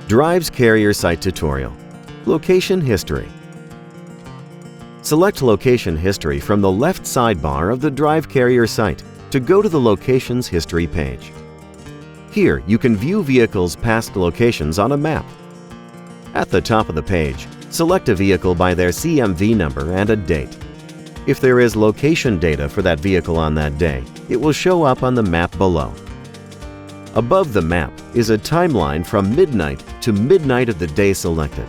Drive's carrier site tutorial. Location history. Select Location History from the left sidebar of the Drive carrier site to go to the Locations History page. Here, you can view vehicles' past locations on a map. At the top of the page, select a vehicle by their CMV number and a date. If there is location data for that vehicle on that day, it will show up on the map below. Above the map is a timeline from midnight to midnight of the day selected.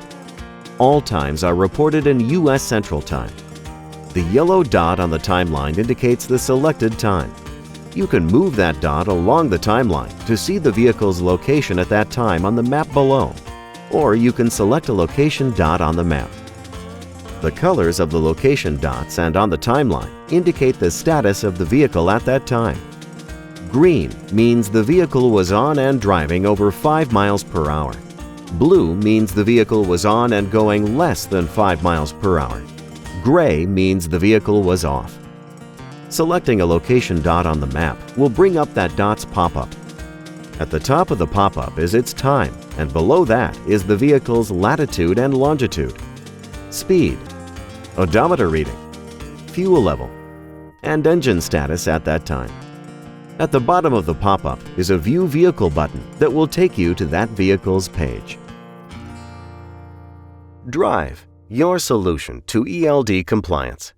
All times are reported in U.S. Central Time. The yellow dot on the timeline indicates the selected time. You can move that dot along the timeline to see the vehicle's location at that time on the map below, or you can select a location dot on the map. The colors of the location dots and on the timeline indicate the status of the vehicle at that time. Green means the vehicle was on and driving over 5 miles per hour. Blue means the vehicle was on and going less than 5 miles per hour. Gray means the vehicle was off. Selecting a location dot on the map will bring up that dot's pop-up. At the top of the pop-up is its time, and below that is the vehicle's latitude and longitude, speed, odometer reading, fuel level, and engine status at that time. At the bottom of the pop-up is a View Vehicle button that will take you to that vehicle's page. Drive, your solution to ELD compliance.